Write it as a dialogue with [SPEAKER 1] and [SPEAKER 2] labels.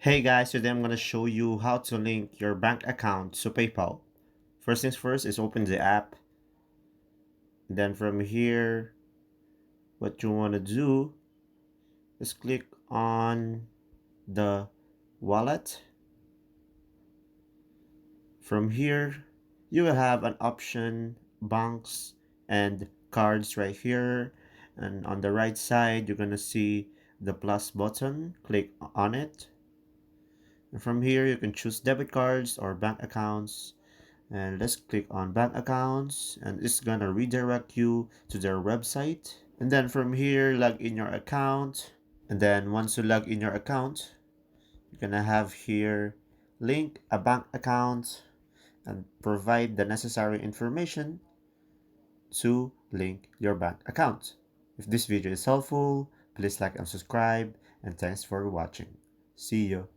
[SPEAKER 1] Hey guys, today I'm gonna show you how to link your bank account to PayPal. First things first is open the app. Then from here, what you wanna do is click on the wallet. From here, you will have an option banks and cards right here. And on the right side, you're gonna see the plus button. Click on it. And from here, you can choose debit cards or bank accounts. And let's click on bank accounts, and it's gonna redirect you to their website. And then from here, log in your account. And then once you log in your account, you're gonna have here link a bank account and provide the necessary information to link your bank account. If this video is helpful, please like and subscribe, and thanks for watching. See you.